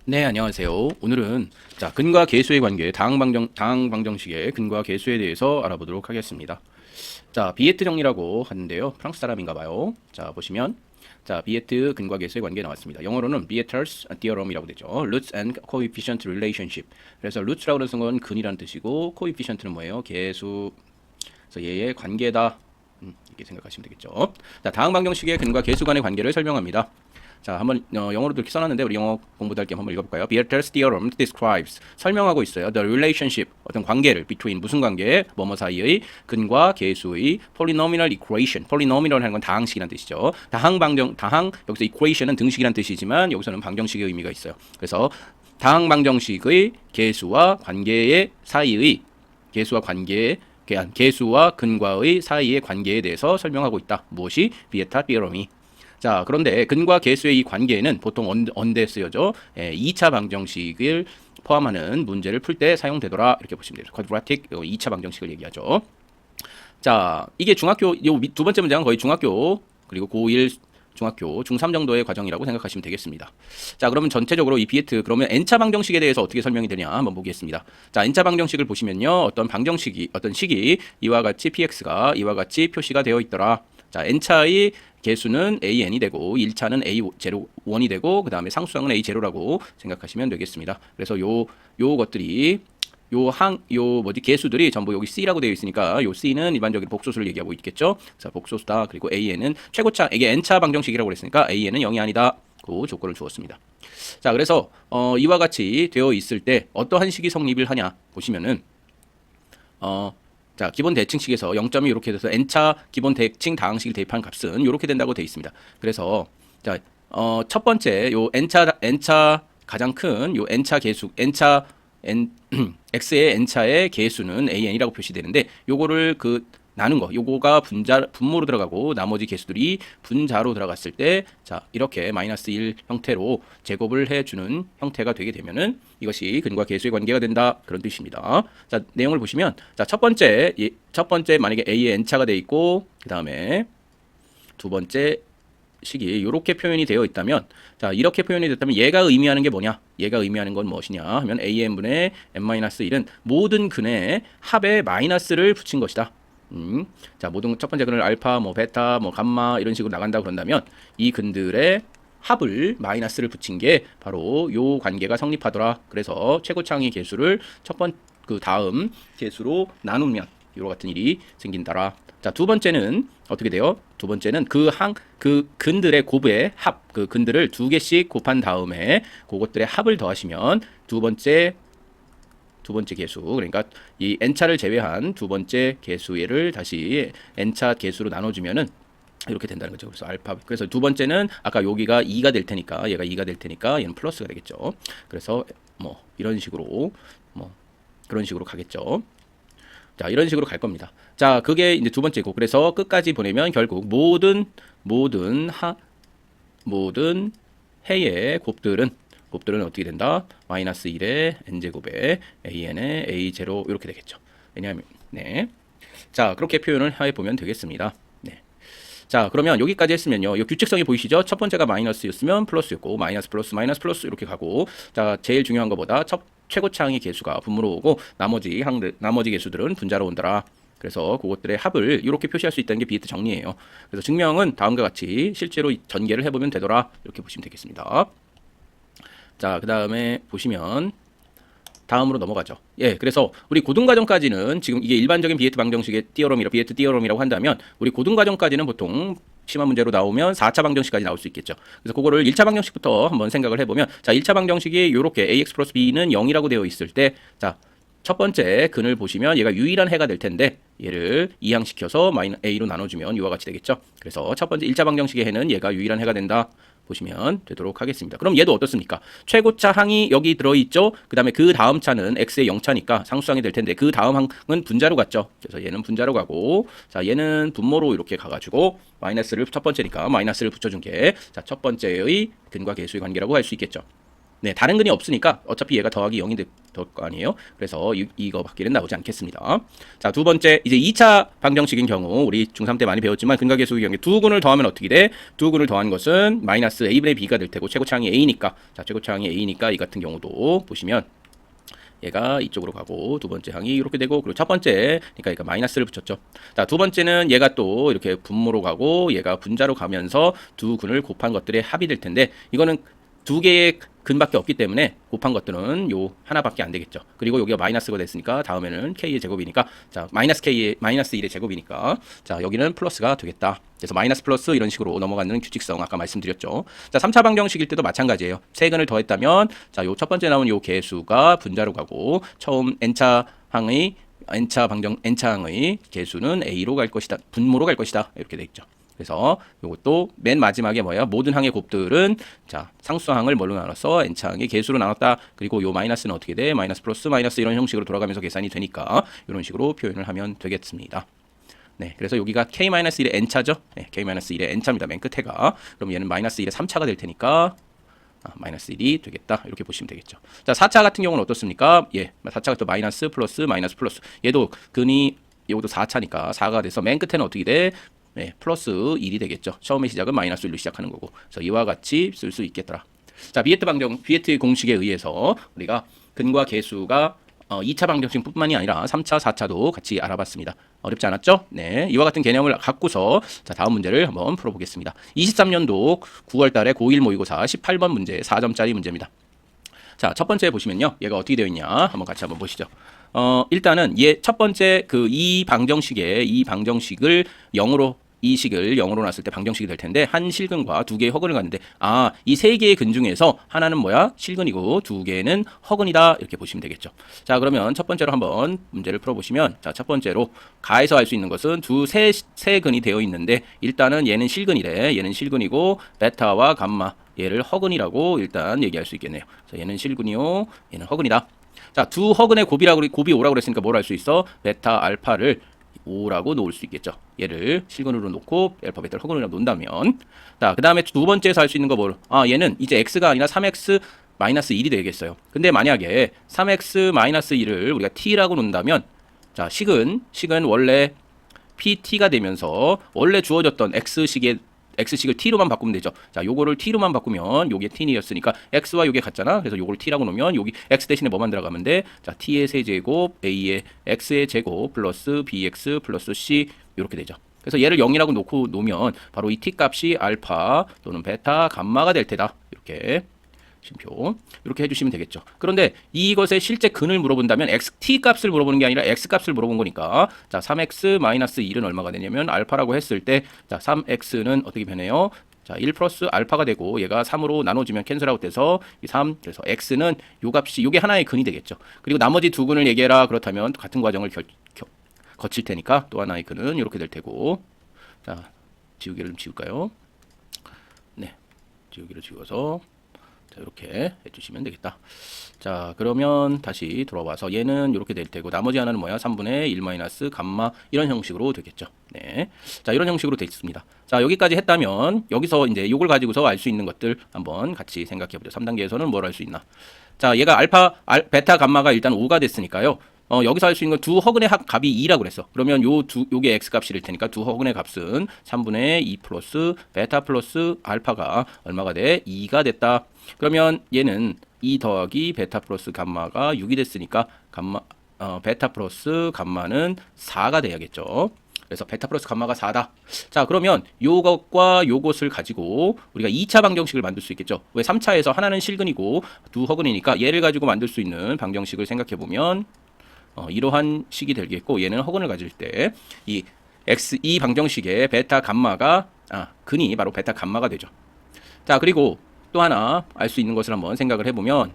네, 안녕하세요. 오늘은 근과 계수의 관계, 다항방정식의 근과 계수에 대해서 알아보도록 하겠습니다. 비에트 정리라고 하는데요. 프랑스 사람인가 봐요. 보시면 비에트 근과 계수의 관계 나왔습니다. 영어로는 비에터스 디어럼이라고 되죠. Roots and Coefficient Relationship. 그래서 roots라고 하는 건 근이라는 뜻이고 coefficient는 뭐예요? 계수. 그래서 얘의 관계다. 이렇게 생각하시면 되겠죠. 다항방정식의 근과 계수 간의 관계를 설명합니다. 한번 영어로도 이렇게 써놨는데 우리 영어 공부도 할 겸 한번 읽어볼까요? Beattle's theorem describes 설명하고 있어요. The relationship 어떤 관계를 between 무슨 관계 뭐뭐 사이의 근과 계수의 polynomial equation. polynomial 하는 건 다항식이라는 뜻이죠. 다항 여기서 equation은 등식이라는 뜻이지만 여기서는 방정식의 의미가 있어요. 그래서 다항 방정식의 계수와 관계의 사이의 계수와 근과의 사이의 관계에 대해서 설명하고 있다. 무엇이? 비에타 theorem이. 그런데 근과 계수의 이 관계는 보통 언제 쓰여져? 2차 방정식을 포함하는 문제를 풀 때 사용되더라. 이렇게 보시면 돼요. quadratic 2차 방정식을 얘기하죠. 이게 중학교, 두 번째 문장은 거의 중학교, 그리고 고1, 중학교, 중3 정도의 과정이라고 생각하시면 되겠습니다. 그러면 전체적으로 이 비에트, 그러면 n차 방정식에 대해서 어떻게 설명이 되냐 한번 보겠습니다. n차 방정식을 보시면요. 어떤 식이 이와 같이 px가 이와 같이 표시가 되어 있더라. n차의 개수는 an이 되고 1차는 a01이 되고 그 다음에 상수항은 a0라고 생각하시면 되겠습니다. 그래서 요것들이 개수들이 전부 여기 C라고 되어 있으니까 요 C는 일반적인 복소수를 얘기하고 있겠죠. 복소수다. 그리고 AN은 최고차, 이게 N차 방정식이라고 그랬으니까 AN은 0이 아니다. 그 조건을 주었습니다. 그래서 이와 같이 되어 있을 때 어떠한 식이 성립을 하냐 보시면은 기본 대칭식에서 0점이 이렇게 돼서 n차 기본 대칭 다항식을 대입한 값은 이렇게 된다고 되어 있습니다. 그래서 첫 번째 요 n차 가장 큰 요 n차 계수 x의 n차의 계수는 an이라고 표시되는데 요거를 나눈 거, 요거가 분모로 들어가고 나머지 개수들이 분자로 들어갔을 때 이렇게 -1 형태로 제곱을 해주는 형태가 되게 되면은 이것이 근과 계수의 관계가 된다 그런 뜻입니다. 내용을 보시면 첫 번째 만약에 a의 n차가 돼 있고 그 다음에 두 번째 식이 이렇게 표현이 되어 있다면 이렇게 표현이 됐다면 얘가 의미하는 게 뭐냐? 얘가 의미하는 건 무엇이냐 하면 an분의 n-1은 모든 근의 합에 마이너스를 붙인 것이다. 모든 첫 번째 근을 알파, 베타, 감마 이런 식으로 나간다 그런다면 이 근들의 합을 마이너스를 붙인 게 바로 요 관계가 성립하더라. 그래서 최고차항의 개수를 다음 개수로 나누면 이와 같은 일이 생긴다라. 두 번째는 어떻게 돼요? 두 번째는 그 근들의 곱의 합, 그 근들을 두 개씩 곱한 다음에 그것들의 합을 더하시면 두 번째 개수, 그러니까 이 n차를 제외한 두 번째 개수를 다시 n차 개수로 나눠주면은 이렇게 된다는 거죠. 그래서 두 번째는 아까 여기가 2가 될 테니까 얘가 2가 될 테니까 얘는 플러스가 되겠죠. 그래서 이런 식으로 그런 식으로 가겠죠. 이런 식으로 갈 겁니다. 그게 이제 두 번째고, 그래서 끝까지 보내면 결국 모든 해의 곱들은 어떻게 된다? -1의 n제곱에 an의 a0 이렇게 되겠죠. 왜냐하면 그렇게 표현을 해보면 되겠습니다. 그러면 여기까지 했으면요. 이 규칙성이 보이시죠? 첫 번째가 마이너스였으면 플러스였고 마이너스 플러스 이렇게 가고 제일 중요한 것보다 최고차항의 개수가 분모로 오고 나머지 개수들은 분자로 온다라. 그래서 그것들의 합을 이렇게 표시할 수 있다는 게 비에트 정리예요. 그래서 증명은 다음과 같이 실제로 전개를 해보면 되더라. 이렇게 보시면 되겠습니다. 그 다음에 보시면 다음으로 넘어가죠. 그래서 우리 고등과정까지는 지금 이게 일반적인 비에트 방정식의 비에트 띠어럼이라고 한다면 우리 고등과정까지는 보통 심화 문제로 나오면 4차 방정식까지 나올 수 있겠죠. 그래서 그거를 1차 방정식부터 한번 생각을 해보면 1차 방정식이 이렇게 ax 플러스 b는 0이라고 되어 있을 때 첫 번째 근을 보시면 얘가 유일한 해가 될 텐데 얘를 이항시켜서 a로 나눠주면 이와 같이 되겠죠. 그래서 첫 번째 1차 방정식의 해는 얘가 유일한 해가 된다 보시면 되도록 하겠습니다. 그럼 얘도 어떻습니까? 최고차 항이 여기 들어있죠. 그 다음에 그 다음 차는 x의 0차니까 상수항이 될 텐데 그 다음 항은 분자로 갔죠. 그래서 얘는 분자로 가고 얘는 분모로 이렇게 가가지고 첫 번째니까 마이너스를 붙여준 게 첫 번째의 근과 계수의 관계라고 할 수 있겠죠. 네, 다른 근이 없으니까 어차피 얘가 더하기 0이 될 거 아니에요. 그래서 이거밖에는 나오지 않겠습니다. 자, 두 번째 이제 2차 방정식인 경우 우리 중3 때 많이 배웠지만 근각계수의 경우에 두 근을 더하면 어떻게 돼? 두 근을 더하는 것은 마이너스 a분의 b가 될 테고 최고차항이 a니까 자, 최고차항이 a니까 이 같은 경우도 보시면 얘가 이쪽으로 가고 두 번째 항이 이렇게 되고 그리고 첫 번째 그러니까 얘가 마이너스를 붙였죠. 자, 두 번째는 얘가 또 이렇게 분모로 가고 얘가 분자로 가면서 두 근을 곱한 것들의 합이 될 텐데 이거는 두 개의 근밖에 없기 때문에 곱한 것들은 요 하나밖에 안 되겠죠. 그리고 여기가 마이너스가 됐으니까 다음에는 k의 제곱이니까 자 마이너스 k의 마이너스 1의 제곱이니까 자 여기는 플러스가 되겠다. 그래서 마이너스 플러스 이런 식으로 넘어가는 규칙성 아까 말씀드렸죠. 자 3차 방정식일 때도 마찬가지예요. 세 근을 더했다면 자 요 첫 번째 나온 요 개수가 분자로 가고 처음 n차 항의 개수는 a로 갈 것이다. 분모로 갈 것이다. 이렇게 돼 있죠. 그래서 이것도 맨 마지막에 뭐야? 모든 항의 곱들은 자 상수항을 뭘로 나눠서 n차항의 개수로 나눴다. 그리고 요 마이너스는 어떻게 돼? 마이너스 플러스 마이너스 이런 형식으로 돌아가면서 계산이 되니까 이런 식으로 표현을 하면 되겠습니다. 네, 그래서 여기가 k-1의 n차죠? 네, k-1의 n차입니다. 맨 끝에가. 그럼 얘는 마이너스 1의 3차가 될 테니까 마이너스 1이 되겠다. 이렇게 보시면 되겠죠. 자, 4차 같은 경우는 어떻습니까? 예, 4차가 또 마이너스 플러스 마이너스 플러스. 얘도 근이 이것도 4차니까 4가 돼서 맨 끝에는 어떻게 돼? 네, 플러스 1이 되겠죠. 처음에 시작은 마이너스 1로 시작하는 거고. 그래서 이와 같이 쓸 수 있겠더라. 자, 비에트 공식에 의해서 우리가 근과 계수가 2차 방정식뿐만이 아니라 3차, 4차도 같이 알아봤습니다. 어렵지 않았죠? 네, 이와 같은 개념을 갖고서 자, 다음 문제를 한번 풀어보겠습니다. 23년도 9월 달에 고1 모의고사 18번 문제 4점짜리 문제입니다. 자, 첫 번째 보시면요. 얘가 어떻게 되어 있냐? 한번 같이 한번 보시죠. 일단은 얘 첫 번째 이 방정식을 0으로 이 식을 0으로 놨을 때 방정식이 될 텐데 한 실근과 두 개의 허근을 갖는데 이 세 개의 근 중에서 하나는 뭐야? 실근이고 두 개는 허근이다. 이렇게 보시면 되겠죠. 자, 그러면 첫 번째로 한번 문제를 풀어보시면 자, 첫 번째로 가에서 알 수 있는 것은 세 근이 되어 있는데 일단은 얘는 실근이래. 얘는 실근이고 베타와 감마 얘를 허근이라고 일단 얘기할 수 있겠네요. 그래서 얘는 실근이요. 얘는 허근이다. 자, 두 허근의 곱이 5라고 그랬으니까 뭘 할 수 있어? 베타 알파를 5라고 놓을 수 있겠죠. 얘를 실근으로 놓고 알파 베타를 허근으로 놓는다면 자, 그 다음에 두 번째에서 할 수 있는 거 뭐? 얘는 이제 x가 아니라 3x 마이너스 1이 되겠어요. 근데 만약에 3x 마이너스 1을 우리가 t라고 놓는다면 자, 식은 원래 pt가 되면서 원래 주어졌던 x식을 t로만 바꾸면 되죠. 자, 요거를 t로만 바꾸면 요게 t이었으니까 x와 요게 같잖아. 그래서 요걸 t라고 놓으면 여기 x 대신에 뭐만 들어가면 돼? 자, t의 세제곱 a의 x의 제곱 플러스 bx 플러스 c 이렇게 되죠. 그래서 얘를 0이라고 놓으면 바로 이 t 값이 알파 또는 베타 감마가 될 테다. 이렇게 심표 이렇게 해주시면 되겠죠. 그런데 이것의 실제 근을 물어본다면 t 값을 물어보는 게 아니라 x 값을 물어본 거니까 자 3x-1은 얼마가 되냐면 알파라고 했을 때 자 3x는 어떻게 변해요? 자 1 플러스 알파가 되고 얘가 3으로 나눠지면 캔슬아웃 돼서 3 그래서 x는 요 값이 요게 하나의 근이 되겠죠. 그리고 나머지 두 근을 얘기해라 그렇다면 같은 과정을 거칠 테니까 또 하나의 근은 이렇게 될 테고 자 지우개를 좀 지울까요? 네, 지우개를 지워서 자, 이렇게 해주시면 되겠다. 자, 그러면 다시 돌아와서 얘는 이렇게 될 테고 나머지 하나는 뭐야? 3분의 1 마이너스 감마 이런 형식으로 되겠죠. 네, 자 이런 형식으로 되어 있습니다. 자, 여기까지 했다면 여기서 이제 이걸 가지고서 알 수 있는 것들 한번 같이 생각해보죠. 3단계에서는 뭘 할 수 있나? 자, 얘가 베타 감마가 일단 5가 됐으니까요. 여기서 할 수 있는 건 두 허근의 값이 2라고 그랬어. 그러면 요게 x 값이 될 테니까 두 허근의 값은 3분의 2 플러스 베타 플러스 알파가 얼마가 돼? 2가 됐다. 그러면 얘는 2 더하기 베타 플러스 감마가 6이 됐으니까 베타 플러스 감마는 4가 돼야겠죠. 그래서 베타 플러스 감마가 4다. 자, 그러면 요것과 요것을 가지고 우리가 2차 방정식을 만들 수 있겠죠. 왜 3차에서 하나는 실근이고 두 허근이니까 얘를 가지고 만들 수 있는 방정식을 생각해 보면 이러한 식이 되겠고 얘는 허근을 가질 때 이 방정식의 베타 감마가 근이 바로 베타 감마가 되죠. 자, 그리고 또 하나 알 수 있는 것을 한번 생각을 해보면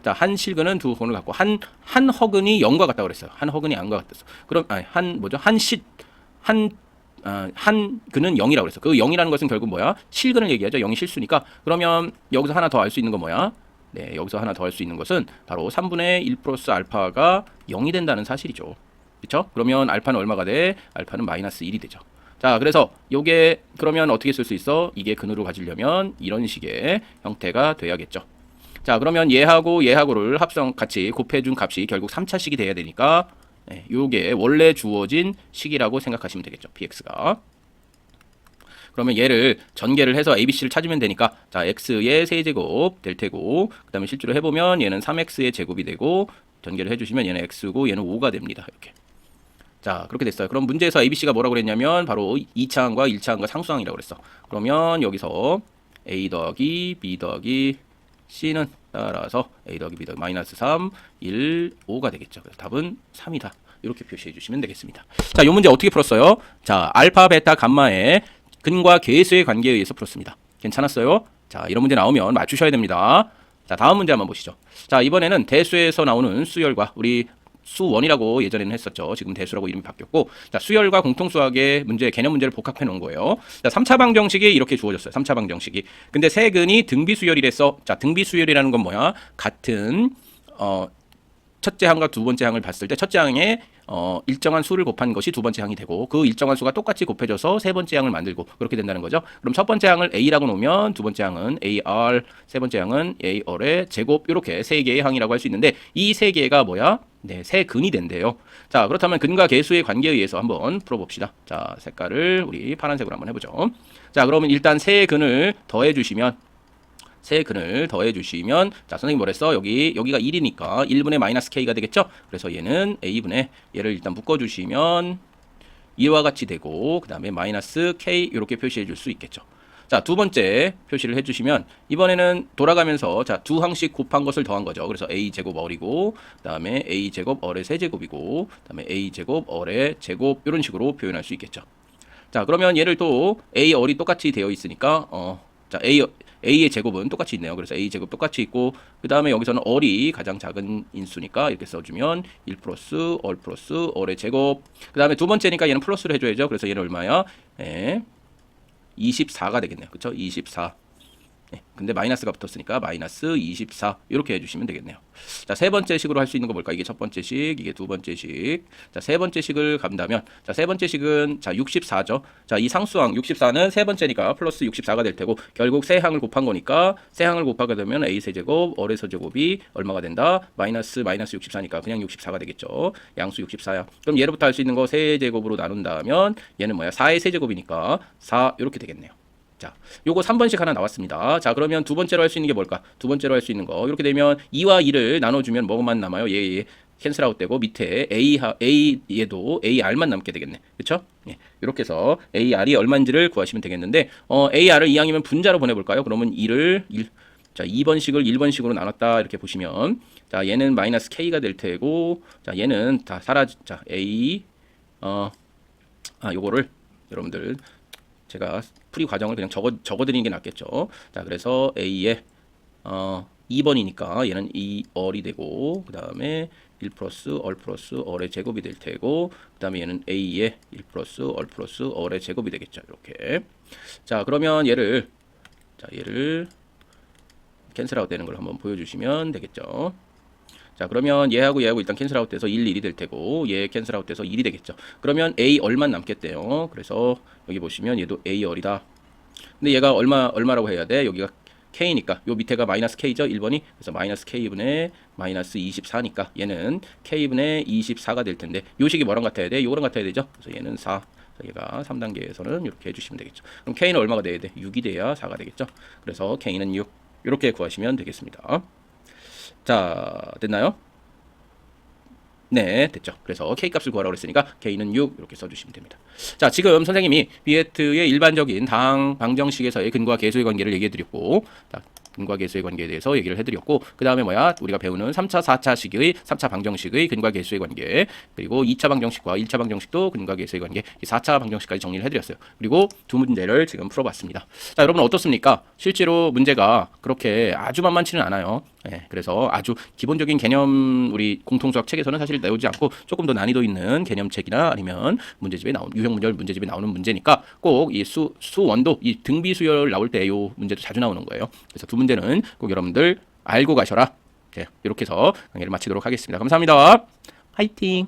자, 한 실근은 두 허근을 갖고 한 허근이 0과 같다고 그랬어요. 한 허근이 0과 같았어. 그럼 한 근은 0이라고 그랬어. 그 0이라는 것은 결국 뭐야? 실근을 얘기하죠. 0이 실수니까. 그러면 여기서 하나 더 알 수 있는 건 뭐야? 네, 여기서 하나 더 할 수 있는 것은 바로 3분의 1 플러스 알파가 0이 된다는 사실이죠. 그렇죠? 그러면 알파는 얼마가 돼? 알파는 마이너스 1이 되죠. 자, 그래서 요게 그러면 어떻게 쓸 수 있어? 이게 근으로 가지려면 이런 식의 형태가 돼야겠죠. 자, 그러면 얘하고 얘하고를 합성 같이 곱해준 값이 결국 3차식이 돼야 되니까 요게 원래 주어진 식이라고 생각하시면 되겠죠. px가. 그러면 얘를 전개를 해서 ABC를 찾으면 되니까 자, x의 세제곱 될 테고 그 다음에 실제로 해보면 얘는 3x의 제곱이 되고 전개를 해주시면 얘는 x고 얘는 5가 됩니다. 이렇게. 자, 그렇게 됐어요. 그럼 문제에서 ABC가 뭐라고 그랬냐면 바로 2차항과 1차항과 상수항이라고 그랬어. 그러면 여기서 A 더하기 B 더하기 C는 따라서 A 더하기 B 더하기 마이너스 3, 1, 5가 되겠죠. 그래서 답은 3이다. 이렇게 표시해 주시면 되겠습니다. 자, 이 문제 어떻게 풀었어요? 자, 알파, 베타, 감마의 근과 계수의 관계에 의해서 풀었습니다. 괜찮았어요? 자, 이런 문제 나오면 맞추셔야 됩니다. 자, 다음 문제 한번 보시죠. 자, 이번에는 대수에서 나오는 수열과 우리 수원이라고 예전에는 했었죠. 지금 대수라고 이름이 바뀌었고, 자, 수열과 공통수학의 문제, 개념 문제를 복합해 놓은 거예요. 자, 3차 방정식이 이렇게 주어졌어요. 3차 방정식이. 근데 세근이 등비수열이랬어. 자, 등비수열이라는 건 뭐야? 같은 첫째 항과 두 번째 항을 봤을 때 첫째 항에 일정한 수를 곱한 것이 두 번째 항이 되고 그 일정한 수가 똑같이 곱해져서 세 번째 항을 만들고 그렇게 된다는 거죠. 그럼 첫 번째 항을 A라고 놓으면 두 번째 항은 AR, 세 번째 항은 AR의 제곱 이렇게 세 개의 항이라고 할 수 있는데 이 세 개가 뭐야? 네, 세 근이 된대요. 자, 그렇다면 근과 계수의 관계에 의해서 한번 풀어봅시다. 자, 색깔을 우리 파란색으로 한번 해보죠. 자, 그러면 일단 세 근을 더해주시면 세 근을 더해주시면 자, 선생님 뭐랬어? 여기가 1이니까 1분의 마이너스 k가 되겠죠? 그래서 얘는 a분의 얘를 일단 묶어주시면 이와 같이 되고 그 다음에 마이너스 k 이렇게 표시해 줄 수 있겠죠. 자, 두 번째 표시를 해주시면 이번에는 돌아가면서 자, 두 항씩 곱한 것을 더한 거죠. 그래서 a제곱 얼이고 그 다음에 a제곱 얼의 세제곱이고 그 다음에 a제곱 얼의 제곱 이런 식으로 표현할 수 있겠죠. 자, 그러면 얘를 또 a 얼이 똑같이 되어 있으니까 자, a의 제곱은 똑같이 있네요. 그래서 a 제곱 똑같이 있고 그 다음에 여기서는 얼이 가장 작은 인수니까 이렇게 써주면 1 플러스 얼의 제곱 그 다음에 두 번째니까 얘는 플러스를 해줘야죠. 그래서 얘는 얼마야? 24가 되겠네요. 그쵸? 24. 네, 근데 마이너스가 붙었으니까 마이너스 24 이렇게 해주시면 되겠네요. 자, 세 번째 식으로 할 수 있는 거 볼까? 이게 첫 번째 식, 이게 두 번째 식. 자, 세 번째 식을 간다면 자, 세 번째 식은 자 64죠. 자, 이 상수항 64는 세 번째니까 플러스 64가 될 테고 결국 세 항을 곱한 거니까 세 항을 곱하게 되면 a 세제곱 얼의 세제곱이 얼마가 된다? 마이너스 64니까 그냥 64가 되겠죠. 양수 64야. 그럼 얘로부터 할 수 있는 거 세제곱으로 나눈다면 얘는 뭐야? 4의 세제곱이니까 4 이렇게 되겠네요. 자, 요거 3번씩 하나 나왔습니다. 자, 그러면 두 번째로 할 수 있는 게 뭘까? 두 번째로 할 수 있는 거. 이렇게 되면 2와 2를 나눠주면 뭐만 남아요? 얘 캔슬 아웃 되고 밑에 A 얘도 AR만 남게 되겠네. 그쵸? 예. 이렇게 해서 AR이 얼마인지를 구하시면 되겠는데, AR을 이항이면 분자로 보내볼까요? 그러면 2를, 자, 2번식을 1번식으로 나눴다. 이렇게 보시면, 자, 얘는 마이너스 K가 될 테고, 자, 얘는 다 자, A, 요거를 여러분들, 제가 풀이 과정을 그냥 적어드리는 게 낫겠죠. 자, 그래서 A의 2번이니까 얘는 2얼이 되고 그 다음에 1 플러스 얼의 제곱이 될 테고 그 다음에 얘는 A의 1 플러스 얼의 제곱이 되겠죠. 이렇게. 자, 그러면 얘를 캔슬아웃 되는 걸 한번 보여주시면 되겠죠. 자, 그러면 얘하고 일단 캔슬아웃 돼서 1이 될 테고 얘 캔슬아웃 돼서 1이 되겠죠. 그러면 A 얼만 남겠대요. 그래서 여기 보시면 얘도 A 얼이다. 근데 얘가 얼마라고 해야 돼? 여기가 K니까 요 밑에가 마이너스 K죠. 1번이. 그래서 마이너스 K분의 마이너스 24니까 얘는 K분의 24가 될 텐데 요 식이 뭐랑 같아야 돼? 요거랑 같아야 되죠. 그래서 얘는 4. 얘가 3단계에서는 이렇게 해주시면 되겠죠. 그럼 K는 얼마가 돼야 돼? 6이 돼야 4가 되겠죠. 그래서 K는 6. 이렇게 구하시면 되겠습니다. 자, 됐나요? 네, 됐죠. 그래서 K값을 구하라고 했으니까 K는 6 이렇게 써주시면 됩니다. 자, 지금 선생님이 비에트의 일반적인 다항 방정식에서의 근과 계수의 관계를 얘기해드렸고, 자, 근과 계수의 관계에 대해서 얘기를 해드렸고, 그 다음에 우리가 배우는 3차, 4차식의 3차 방정식의 근과 계수의 관계, 그리고 2차 방정식과 1차 방정식도 근과 계수의 관계, 4차 방정식까지 정리를 해드렸어요. 그리고 두 문제를 지금 풀어봤습니다. 자, 여러분 어떻습니까? 실제로 문제가 그렇게 아주 만만치는 않아요. 네, 그래서 아주 기본적인 개념 우리 공통수학 책에서는 사실 나오지 않고 조금 더 난이도 있는 개념책이나 아니면 문제집에 유형 문제집에 나오는 문제니까 꼭 이 수원도 이 등비수열 나올 때 이 문제도 자주 나오는 거예요. 그래서 두 문제는 꼭 여러분들 알고 가셔라. 네, 이렇게 해서 강의를 마치도록 하겠습니다. 감사합니다. 화이팅!